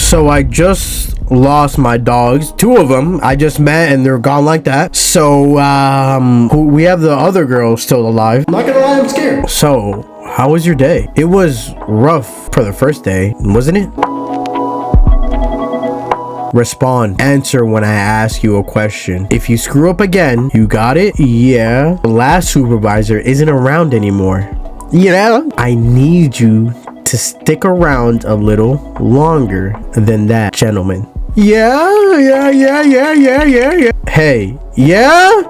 So I just lost my dogs, 2 of them. I just met and they're gone like that. So we have the other girl still alive. I'm not gonna lie, I'm scared. So how was your day? It was rough for the first day, wasn't it? Respond. Answer when I ask you a question. If you screw up again, you got it? Yeah. The last supervisor isn't around anymore. Yeah. I need you to stick around a little longer than that, gentlemen. Yeah. Hey. Yeah.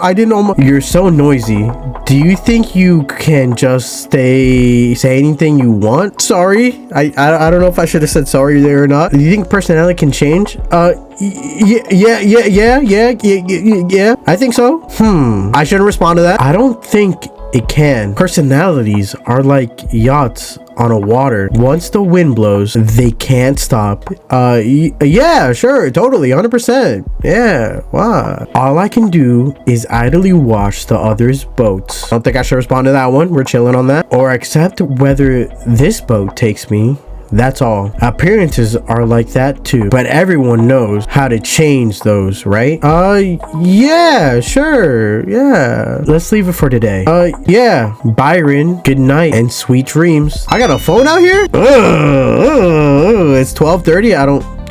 I didn't. You're so noisy. Do you think you can just say anything you want? Sorry. I don't know if I should have said sorry there or not. Do you think personality can change? Yeah. I think so. I shouldn't respond to that. I don't think it can. Personalities are like yachts on a water. Once the wind blows, they can't stop. Yeah, sure, totally, 100%. Yeah, wow. All I can do is idly watch the others' boats. I don't think I should respond to that one. We're chilling on that. Or accept whether this boat takes me. That's all. Appearances are like that too, but everyone knows how to change those, right? Yeah, sure. Yeah. Let's leave it for today. Yeah. Byron, good night and sweet dreams. I got a phone out here? It's 12:30.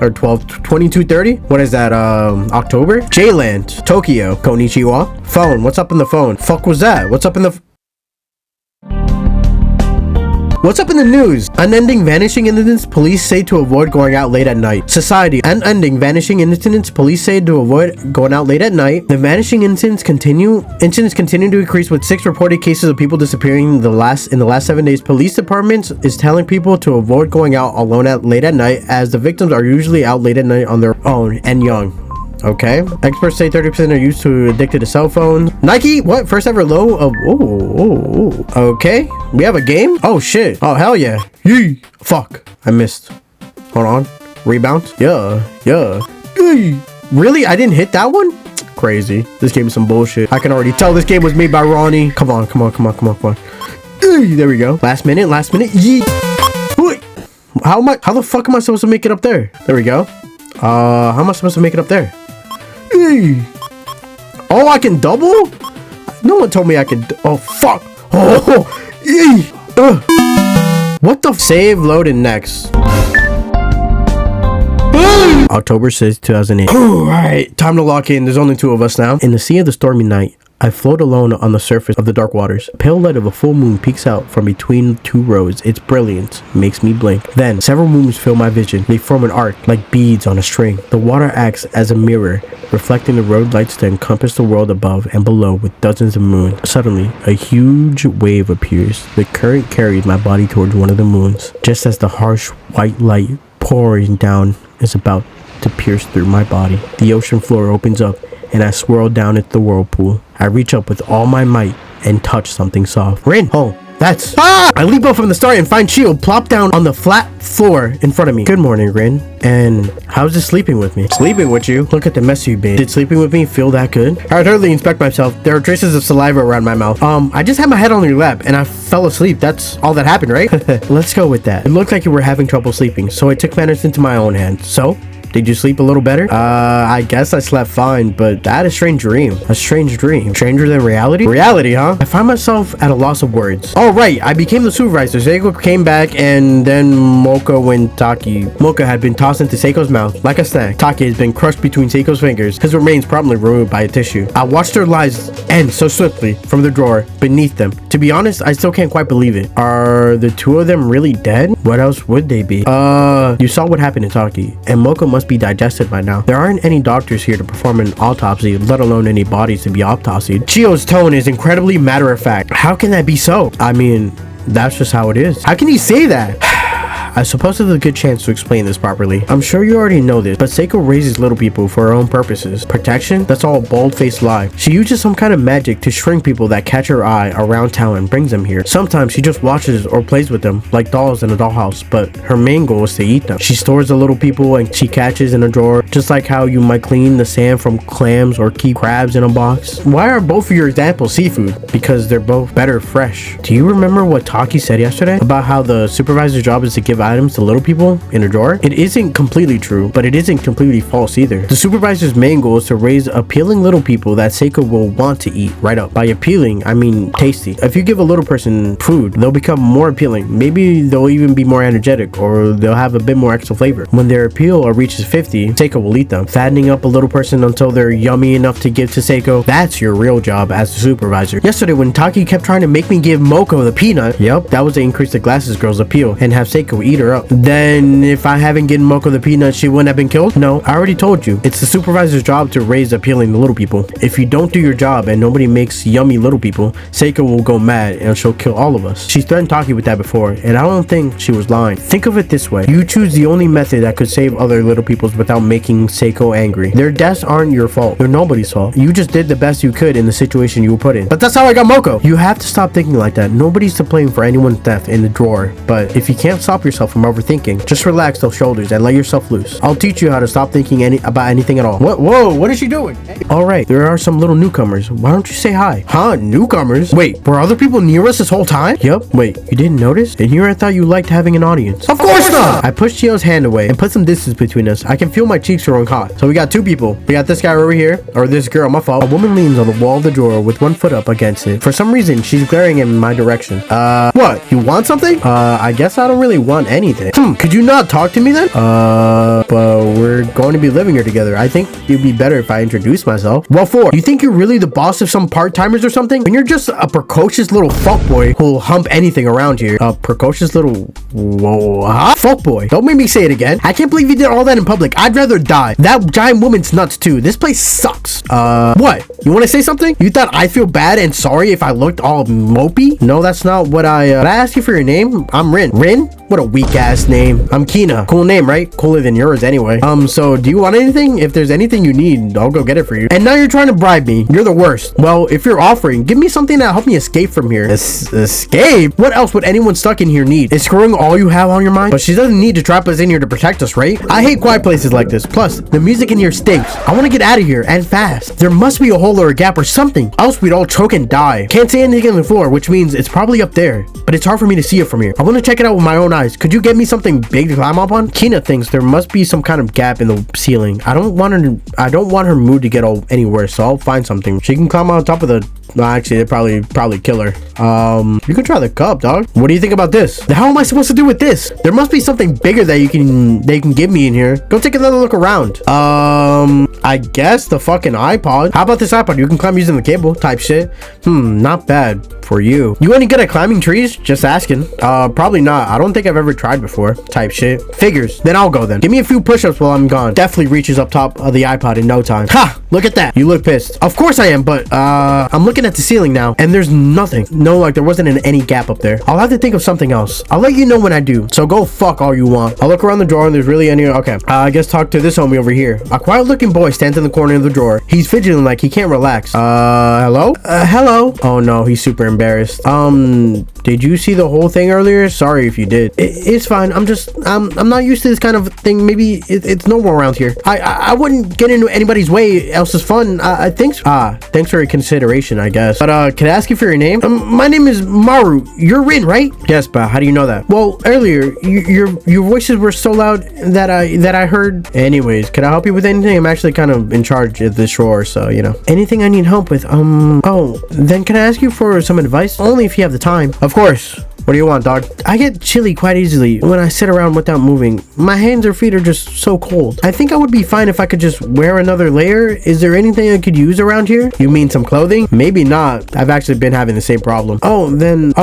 Or 22:30. What is that? October? J-Land, Tokyo, Konnichiwa. Phone. What's up in the phone? Fuck was that? What's up in the news? Unending vanishing incidents, police say to avoid going out late at night. Society. Unending vanishing incidents, police say to avoid going out late at night. The vanishing incidents continue to increase with 6 reported cases of people disappearing in the last 7 days. Police departments is telling people to avoid going out alone late at night, as the victims are usually out late at night on their own and young. Okay. Experts say 30% are used to addicted to cell phones. Nike, what? First ever low of okay. We have a game? Oh shit. Oh hell yeah. Yee. Fuck. I missed. Hold on. Rebound. Yeah. Yee. Really? I didn't hit that one? Crazy. This game is some bullshit. I can already tell this game was made by Ronnie. Come on. Yee. There we go. Last minute. Yee. How the fuck am I supposed to make it up there? There we go. How am I supposed to make it up there? Oh, I can double? No one told me I could. Oh, fuck. What the? Save, load, and next. October 6th, 2008. Alright, time to lock in. There's only 2 of us now. In the sea of the stormy night, I float alone on the surface of the dark waters. The pale light of a full moon peeks out from between 2 roads. Its brilliance makes me blink. Then, several moons fill my vision. They form an arc, like beads on a string. The water acts as a mirror, reflecting the road lights to encompass the world above and below with dozens of moons. Suddenly, a huge wave appears. The current carries my body towards one of the moons. Just as the harsh white light pouring down is about to pierce through my body, the ocean floor opens up and I swirl down into the whirlpool. I reach up with all my might and touch something soft. Rin! Oh, that's... I leap up from the start and find Shield plop down on the flat floor in front of me. Good morning, Rin. And how's it sleeping with me? Sleeping with you? Look at the mess you made. Did sleeping with me feel that good? I hurriedly inspect myself. There are traces of saliva around my mouth. I just had my head on your lap and I fell asleep. That's all that happened, right? Let's go with that. It looked like you were having trouble sleeping, so I took matters into my own hands. So? Did you sleep a little better? I guess I slept fine, but I had a strange dream. A strange dream. Stranger than reality? Reality, huh? I find myself at a loss of words. Oh, right. I became the supervisor. Seiko came back, and then Moko and Taki. Mocha had been tossed into Seiko's mouth like a snack. Taki has been crushed between Seiko's fingers. His remains promptly removed by a tissue. I watched their lives end so swiftly from the drawer beneath them. To be honest, I still can't quite believe it. Are the 2 of them really dead? What else would they be? You saw what happened to Taki, and Mocha must be digested by now. There aren't any doctors here to perform an autopsy, let alone any bodies to be autopsied. Chio's tone is incredibly matter-of-fact. How can that be so? I mean, that's just how it is. How can you say that? I suppose there's a good chance to explain this properly. I'm sure you already know this, but Seiko raises little people for her own purposes. Protection? That's all a bold-faced lie. She uses some kind of magic to shrink people that catch her eye around town and brings them here. Sometimes she just watches or plays with them, like dolls in a dollhouse, but her main goal is to eat them. She stores the little people and she catches in a drawer, just like how you might clean the sand from clams or keep crabs in a box. Why are both of your examples seafood? Because they're both better fresh. Do you remember what Taki said yesterday? About how the supervisor's job is to give items to little people in a drawer? It isn't completely true, but it isn't completely false either. The supervisor's main goal is to raise appealing little people that Seiko will want to eat right up. By appealing, I mean tasty. If you give a little person food, they'll become more appealing. Maybe they'll even be more energetic, or they'll have a bit more extra flavor. When their appeal reaches 50, Seiko will eat them. Fattening up a little person until they're yummy enough to give to Seiko, that's your real job as the supervisor. Yesterday, when Taki kept trying to make me give Moko the peanut, yep, that was to increase the glasses girl's appeal and have Seiko eat her up. Then, if I haven't given Moko the peanut, she wouldn't have been killed? No, I already told you. It's the supervisor's job to raise appealing to little people. If you don't do your job and nobody makes yummy little people, Seiko will go mad and she'll kill all of us. She threatened Taki with that before, and I don't think she was lying. Think of it this way. You choose the only method that could save other little peoples without making Seiko angry. Their deaths aren't your fault. They're nobody's fault. You just did the best you could in the situation you were put in. But that's how I got Moko. You have to stop thinking like that. Nobody's to blame for anyone's death in the drawer. But if you can't stop yourself from overthinking, just relax those shoulders and let yourself loose. I'll teach you how to stop thinking about anything at all. What? Whoa, what is she doing? Hey. All right, there are some little newcomers. Why don't you say hi? Huh? Newcomers? Wait, were other people near us this whole time? Yep. Wait, you didn't notice? And here I thought you liked having an audience. Of course not! I pushed Chio's hand away and put some distance between us. I can feel my cheeks growing hot. So we got two people. We got this guy over here, or this girl, my fault. A woman leans on the wall of the drawer with one foot up against it. For some reason, she's glaring in my direction. What? You want something? I guess I don't really want anything. Could you not talk to me then? But we're going to be living here together. I think it'd be better if I introduce myself. Well, you think you're really the boss of some part-timers or something? When you're just a precocious little fuckboy who'll hump anything around here. A precocious little... Whoa, huh? Fuckboy. Don't make me say it again. I can't believe you did all that in public. I'd rather die. That giant woman's nuts too. This place sucks. What? You want to say something? You thought I feel bad and sorry if I looked all mopey? No, that's not what I asked you for your name. I'm Rin. Rin? What a weak ass name. I'm Kina. Cool name, right? Cooler than yours anyway. So do you want anything? If there's anything you need, I'll go get it for you. And now you're trying to bribe me. You're the worst. Well, if you're offering, give me something that'll help me escape from here. Escape? What else would anyone stuck in here need? Is screwing all you have on your mind? But she doesn't need to trap us in here to protect us, right? I hate quiet places like this. Plus, the music in here stinks. I want to get out of here and fast. There must be a hole or a gap or something. Else we'd all choke and die. Can't see anything on the floor, which means it's probably up there. But it's hard for me to see it from here. I want to check it out with my own eyes. Could you get me something big to climb up on? Kina thinks there must be some kind of gap in the ceiling. I don't want her mood to get any worse, so I'll find something. She can climb on top of the... No, actually, it'd probably kill her. You can try the cup, dog. What do you think about this? The hell am I supposed to do with this? There must be something bigger that they can give me in here. Go take another look around. I guess the fucking iPod. How about this iPod? You can climb using the cable type shit. Not bad for you. You any good at climbing trees? Just asking. Probably not. I don't think I've ever tried before type shit. Figures. Then I'll go then. Give me a few push-ups while I'm gone. Definitely reaches up top of the iPod in no time. Ha! Look at that. You look pissed. Of course I am, but I'm looking at the ceiling now and there's nothing. No, like there wasn't any gap up there. I'll have to think of something else. I'll let you know when I do. So go fuck all you want. I'll look around the drawer and there's really any... Okay. I guess talk to this homie over here. A quiet looking boy stands in the corner of the drawer. He's fidgeting like he can't relax. Hello? Hello? Oh no, he's super embarrassed. Did you see the whole thing earlier? Sorry if you did. It's fine. I'm not used to this kind of thing. Maybe it's normal around here. I wouldn't get into anybody's way else's fun. Thanks for your consideration, I guess. But can I ask you for your name? My name is Maru. You're Rin, right? Yes, but how do you know that? Well, earlier your voices were so loud that I heard. Anyways, can I help you with anything? I'm actually kind of in charge of this drawer, so you know. Anything I need help with? Oh, then can I ask you for some advice? Only if you have the time. Of course. What do you want, dog? I get chilly quite easily when I sit around without moving. My hands or feet are just so cold. I think I would be fine if I could just wear another layer. Is there anything I could use around here? You mean some clothing? Maybe not. I've actually been having the same problem. Oh, then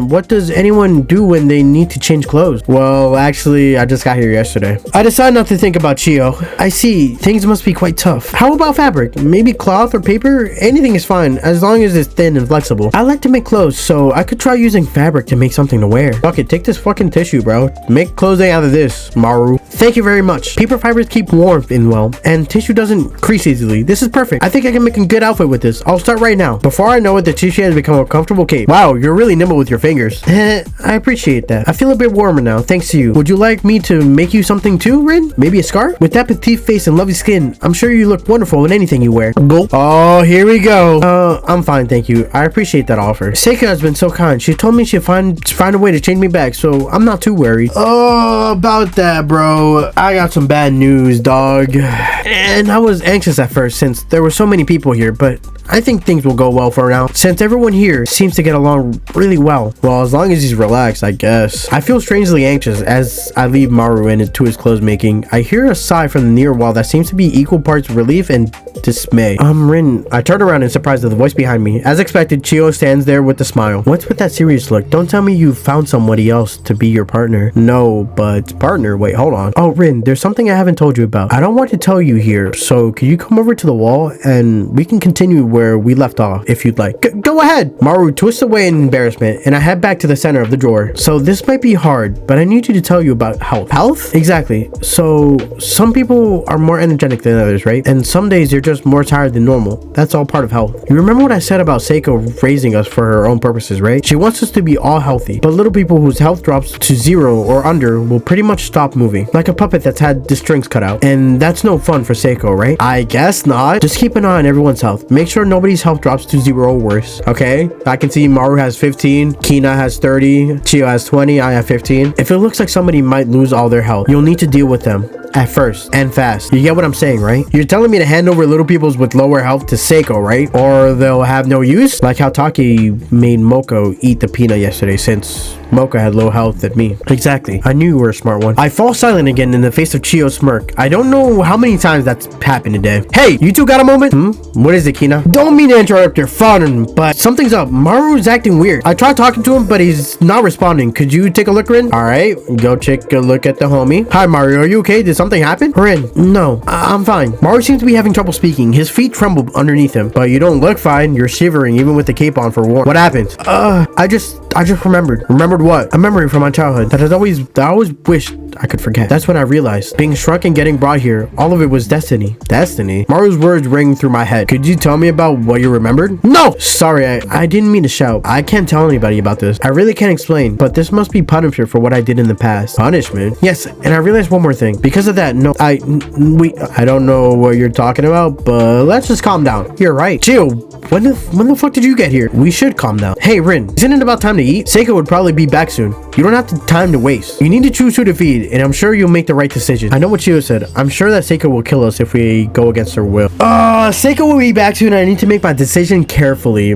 what does anyone do when they need to change clothes? Well, actually, I just got here yesterday. I decided not to think about Chio. I see. Things must be quite tough. How about fabric? Maybe cloth or paper? Anything is fine, as long as it's thin and flexible. I like to make clothes, so I could try using fabric to make something to wear. Okay, take this fucking tissue, bro. Make clothing out of this, Maru. Thank you very much. Paper fibers keep warmth in well, and tissue doesn't crease easily. This is perfect. I think I can make a good outfit with this. I'll start right now. Before I know it, the tissue has become a comfortable cape. Wow, you're really nimble with your fingers. I appreciate that. I feel a bit warmer now, thanks to you. Would you like me to make you something too, Rin? Maybe a scarf? With that petite face and lovely skin, I'm sure you look wonderful in anything you wear. Go. Oh, here we go. I'm fine, thank you. I appreciate that offer. Seika has been so kind. She told me she'd find find a way to change me back, so I'm not too worried. Oh, about that, bro. I got some bad news, dog. And I was anxious at first since there were so many people here, but I think things will go well for now, since everyone here seems to get along really well. Well, as long as he's relaxed, I guess. I feel strangely anxious as I leave Maru into his clothes making. I hear a sigh from the near wall that seems to be equal parts relief and dismay. Rin. I turn around in surprise at the voice behind me. As expected, Chiyo stands there with a smile. What's with that serious look? Don't tell me you found somebody else to be your partner. No, but partner? Wait, hold on. Oh, Rin, there's something I haven't told you about. I don't want to tell you here, so can you come over to the wall and we can continue where we left off if you'd like. Go ahead. Maru twists away in embarrassment and I head back to the center of the drawer. So this might be hard, but I need you to tell you about health. Health? Exactly. So some people are more energetic than others, right? And some days you're just more tired than normal. That's all part of health. You remember what I said about Seiko raising us for her own purposes, right? She wants us to be all healthy, but little people whose health drops to 0 or under will pretty much stop moving, like a puppet that's had the strings cut out. And that's no fun for Seiko, right? I guess not. Just keep an eye on everyone's health. Make sure nobody's health drops to 0 or worse, okay? I can see Maru has 15, Kina has 30, Chiyo has 20, I have 15. If it looks like somebody might lose all their health, you'll need to deal with them at first and fast. You get what I'm saying, right? You're telling me to hand over little peoples with lower health to Seiko, right? Or they'll have no use? Like how Taki made Moko eat the peanut yesterday since Mocha had low health than me. Exactly. I knew you were a smart one. I fall silent again in the face of Chiyo's smirk. I don't know how many times that's happened today. Hey, you two got a moment? What is it, Kina? Don't mean to interrupt your fun, but something's up. Maru's acting weird. I tried talking to him, but he's not responding. Could you take a look, Rin? All right, go take a look at the homie. Hi, Maru. Are you okay? Did something happen? Rin, no, I'm fine. Maru seems to be having trouble speaking. His feet tremble underneath him, but you don't look fine. You're shivering even with the cape on for warmth. What happened? I just remembered. Remembered what? A memory from my childhood that I always wished I could forget. That's when I realized being shrunk and getting brought here, all of it was destiny. Destiny? Maru's words ring through my head. Could you tell me about what you remembered? No! Sorry, I didn't mean to shout. I can't tell anybody about this. I really can't explain, but this must be punishment for what I did in the past. Punishment? Yes, and I realized one more thing. Because of that, no, I don't know what you're talking about, but let's just calm down. You're right. Chill. When the fuck did you get here? We should calm down. Hey, Rin, isn't it about time to eat? Seiko would probably be back soon. You don't have the time to waste. You need to choose who to feed, and I'm sure you'll make the right decision. I know what Chiyo said. I'm sure that Seiko will kill us if we go against her will. Seiko will be back soon, and I need to make my decision carefully.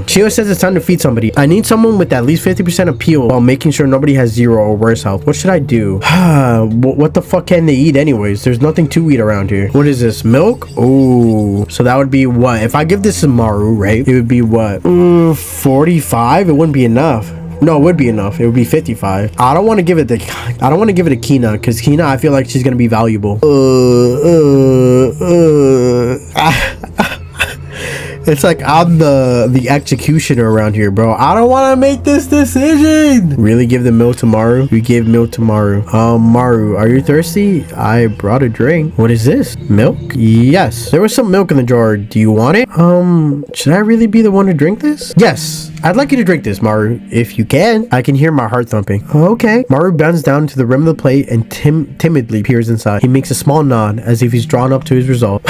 Chiyo says it's time to feed somebody. I need someone with at least 50% appeal while making sure nobody has 0 or worse health. What should I do? What the fuck can they eat anyways? There's nothing to eat around here. What is this? Milk? Oh, so that would be what? If I give this to Maru, right? It would be what? 45? It wouldn't be enough. No, it would be enough. It would be 55. I don't want to give it to Kina, because Kina, I feel like she's gonna be valuable. It's like I'm the executioner around here, bro. I don't want to make this decision. Really give the milk to Maru? We gave milk to Maru. Maru, are you thirsty? I brought a drink. What is this? Milk? Yes. There was some milk in the jar. Do you want it? Should I really be the one to drink this? Yes. I'd like you to drink this, Maru, if you can. I can hear my heart thumping. Okay. Maru bends down to the rim of the plate and timidly peers inside. He makes a small nod as if he's drawn up to his resolve.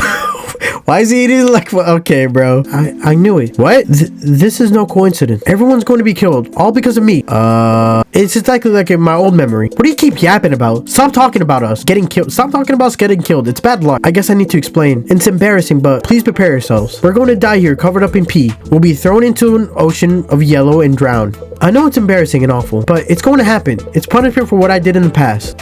Why is he eating like... Okay, bro. I knew it. What? This is no coincidence. Everyone's going to be killed. All because of me. It's exactly like in my old memory. What do you keep yapping about? Stop talking about us getting killed. Stop talking about us getting killed. It's bad luck. I guess I need to explain. It's embarrassing, but please prepare yourselves. We're going to die here covered up in pee. We'll be thrown into an ocean of yellow and drowned. I know it's embarrassing and awful, but it's going to happen. It's punishment for what I did in the past.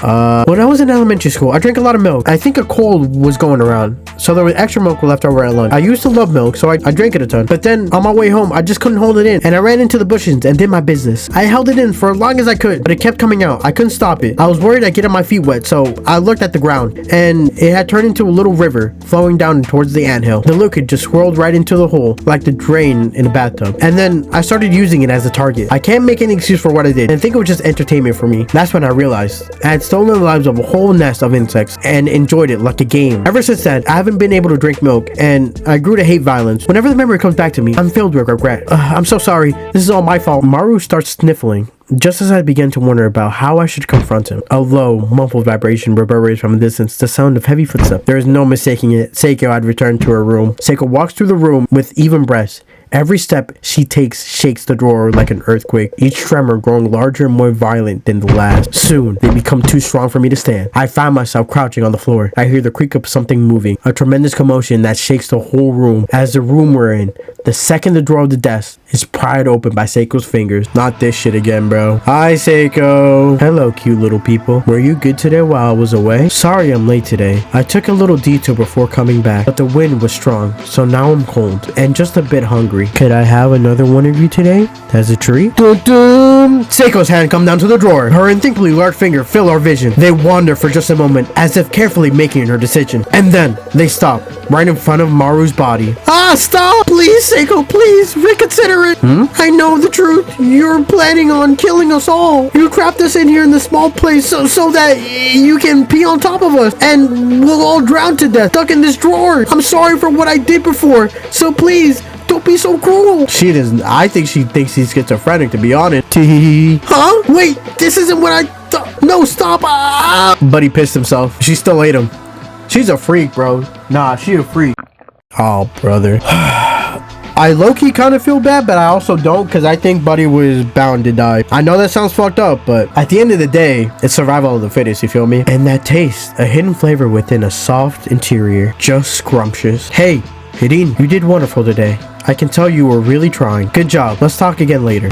When I was in elementary school, I drank a lot of milk. I think a cold was going around, so there was extra milk left over at lunch. I used to love milk, so I drank it a ton. But then on my way home, I just couldn't hold it in, and I ran into the bushes and did my business. I held it in for as long as I could, but it kept coming out. I couldn't stop it. I was worried I'd get my feet wet, so I looked at the ground, and it had turned into a little river flowing down towards the anthill. The liquid just swirled right into the hole, like the drain in a bathtub. And then I started using it as a target. I can't make any excuse for what I did and think it was just entertainment for me. That's when I realized I had stolen the lives of a whole nest of insects and enjoyed it like a game. Ever since then, I haven't been able to drink milk, and I grew to hate violence. Whenever the memory comes back to me, I'm filled with regret. I'm so sorry. This is all my fault. Maru starts sniffling. Just as I began to wonder about how I should confront him, a low, muffled vibration reverberates from a distance, the sound of heavy footsteps. There is no mistaking it. Seiko had returned to her room. Seiko walks through the room with even breaths, Every step she takes shakes the drawer like an earthquake, each tremor growing larger and more violent than the last. Soon, they become too strong for me to stand. I find myself crouching on the floor. I hear the creak of something moving, a tremendous commotion that shakes the whole room. As the room we're in, the second the drawer of the desk is pried open by Seiko's fingers. Not this shit again, bro. Hi, Seiko. Hello, cute little people. Were you good today while I was away? Sorry I'm late today. I took a little detour before coming back, but the wind was strong, so now I'm cold and just a bit hungry. Could I have another one of you today? That's a treat. Dun dun! Seiko's hand come down to the drawer. Her unthinkably large finger fill our vision. They wander for just a moment, as if carefully making her decision. And then, they stop, right in front of Maru's body. Ah, stop! Please, Seiko, please, reconsider it. I know the truth. You're planning on killing us all. You trapped us in here in this small place so that you can pee on top of us, and we'll all drown to death, stuck in this drawer. I'm sorry for what I did before, so please, don't be so cruel. She doesn't. I think she thinks he's schizophrenic, to be honest. Huh? Wait, this isn't what I thought. No, stop. But he pissed himself. She still ate him. She's a freak, bro. Nah, she a freak. Oh, brother. I low-key kind of feel bad, but I also don't, because I think Buddy was bound to die. I know that sounds fucked up, but at the end of the day, it's survival of the fittest, you feel me? And that taste, a hidden flavor within a soft interior, just scrumptious. Hey, Hirin, you did wonderful today. I can tell you were really trying. Good job. Let's talk again later.